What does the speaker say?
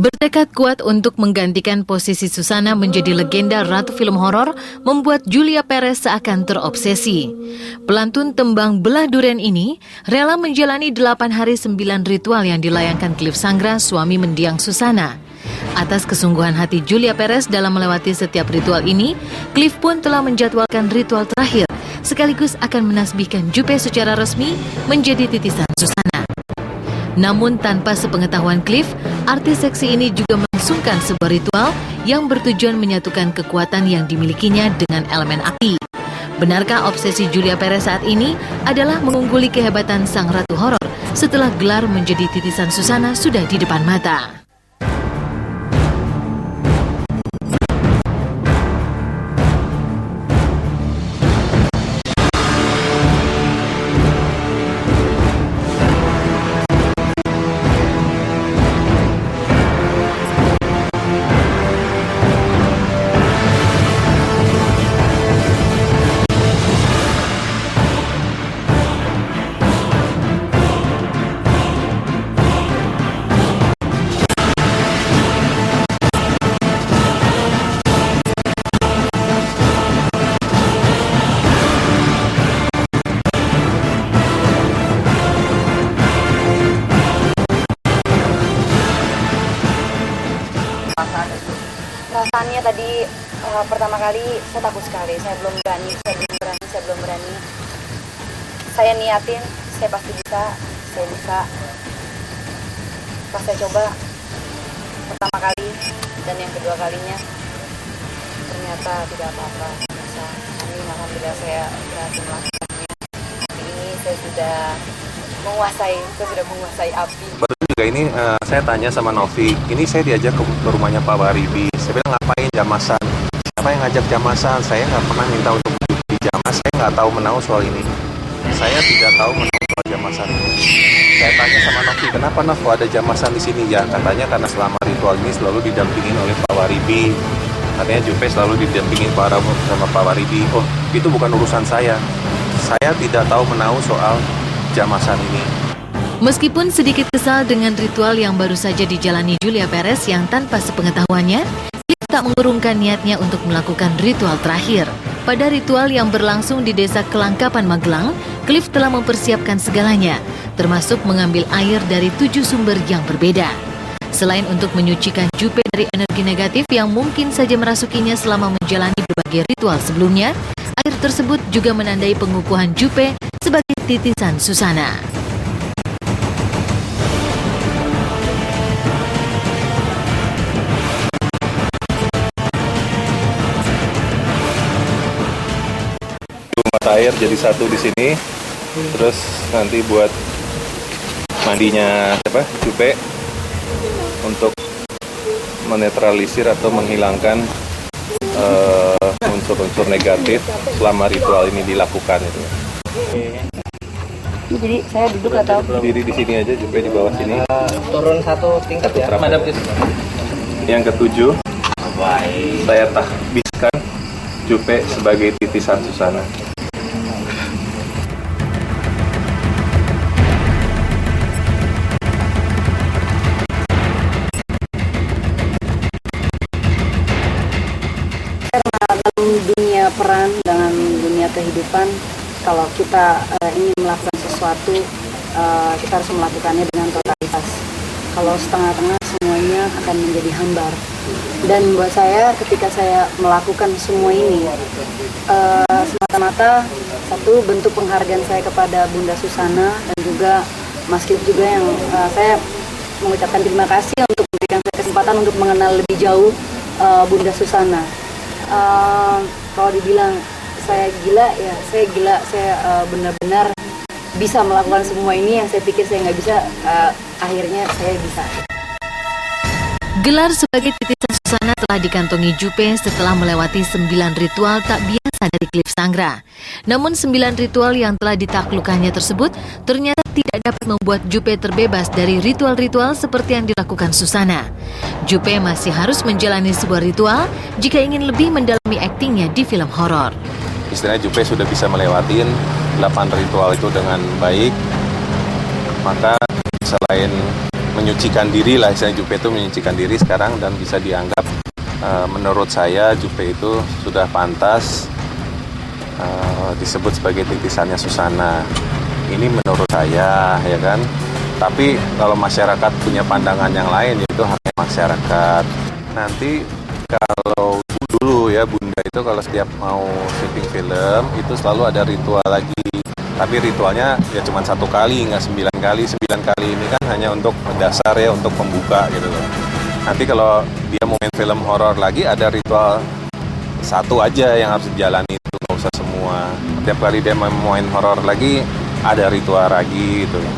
Bertekad kuat untuk menggantikan posisi Susana menjadi legenda ratu film horor membuat Julia Perez seakan terobsesi. Pelantun tembang Belah Duren ini rela menjalani 8 hari 9 ritual yang dilayangkan Cliff Sangra, suami mendiang Susana. Atas kesungguhan hati Julia Perez dalam melewati setiap ritual ini, Cliff pun telah menjadwalkan ritual terakhir, sekaligus akan menasbihkan Jupe secara resmi menjadi titisan Susana. Namun tanpa sepengetahuan Cliff, artis seksi ini juga melangsungkan sebuah ritual yang bertujuan menyatukan kekuatan yang dimilikinya dengan elemen api. Benarkah obsesi Julia Perez saat ini adalah mengungguli kehebatan sang ratu horor setelah gelar menjadi titisan Susana sudah di depan mata? Perasaannya tadi pertama kali saya takut sekali, saya belum berani. Saya niatin, saya pasti bisa, saya bisa. Pas saya coba pertama kali dan yang kedua kalinya, ternyata tidak apa-apa. Amin, alhamdulillah saya berhasil melakukannya. Hari ini saya sudah menguasai api. Baru juga ini saya tanya sama Novi, ini saya diajak ke rumahnya Pak Waribi. Saya bilang ngapain jamasan? Siapa yang ngajak jamasan? Saya nggak pernah minta untuk di jamas, saya nggak tahu menau soal ini. Saya tidak tahu menau soal jamasan ini. Saya tanya sama Novi, kenapa Nov kok ada jamasan di sini? Ya katanya karena selama ritual ini selalu didampingin oleh Pak Waribi. Katanya Jupe selalu didampingin sama Pak Waribi. Oh, itu bukan urusan saya. Saya tidak tahu menau soal jamasan ini. Meskipun sedikit kesal dengan ritual yang baru saja dijalani Julia Perez yang tanpa sepengetahuannya, Cliff tak mengurungkan niatnya untuk melakukan ritual terakhir. Pada ritual yang berlangsung di desa Kelangkapan Magelang, Cliff telah mempersiapkan segalanya, termasuk mengambil air dari 7 sumber yang berbeda. Selain untuk menyucikan Jupe dari energi negatif yang mungkin saja merasukinya selama menjalani berbagai ritual sebelumnya, air tersebut juga menandai pengukuhan Jupe sebagai titisan Susana. Mata air jadi satu di sini, terus nanti buat mandinya Jupe untuk menetralisir atau menghilangkan unsur-unsur negatif selama ritual ini dilakukan itu. Jadi saya duduk atau Berdiri di sini aja, Jupe di bawah sini. Turun satu tingkat ya. Yang ketujuh, saya tahbiskan Jupe sebagai titisan Susana. dalam dunia peran, dalam dunia kehidupan, kalau kita ingin melakukan sesuatu, kita harus melakukannya dengan totalitas. Kalau setengah-tengah, semuanya akan menjadi hambar. Dan buat saya, ketika saya melakukan semua ini, semata-mata satu bentuk penghargaan saya kepada Bunda Susana dan juga Mas Cliff juga yang saya mengucapkan terima kasih untuk memberikan saya kesempatan untuk mengenal lebih jauh Bunda Susana. Kalau dibilang saya gila, ya saya gila. Saya benar-benar bisa melakukan semua ini yang saya pikir saya nggak bisa, akhirnya saya bisa. Gelar sebagai titisan Susana telah dikantongi Jupe setelah melewati 9 ritual tak biasa dari Cliff Sangra. Namun 9 ritual yang telah ditaklukkannya tersebut ternyata tidak dapat membuat Jupe terbebas dari ritual-ritual seperti yang dilakukan Susana. Jupe masih harus menjalani sebuah ritual jika ingin lebih mendalami aktingnya di film horor. Istilahnya Jupe sudah bisa melewatin 8 ritual itu dengan baik, maka selain menyucikan diri lah, istilahnya Jupe itu menyucikan diri sekarang, dan bisa dianggap menurut saya Jupe itu sudah pantas disebut sebagai titisannya Susana. Ini menurut saya, ya kan. Tapi kalau masyarakat punya pandangan yang lain, yaitu haknya masyarakat. Nanti kalau dulu ya Bunda itu kalau setiap mau syuting film itu selalu ada ritual lagi. Tapi ritualnya ya cuma 1 kali, nggak 9 kali. 9 kali ini kan hanya untuk dasar ya, untuk pembuka gitu loh. Nanti kalau dia mau main film horor lagi, ada ritual 1 aja yang harus dijalani, itu nggak usah semua. Setiap kali dia mau main horor lagi, ada ritual lagi gitu loh.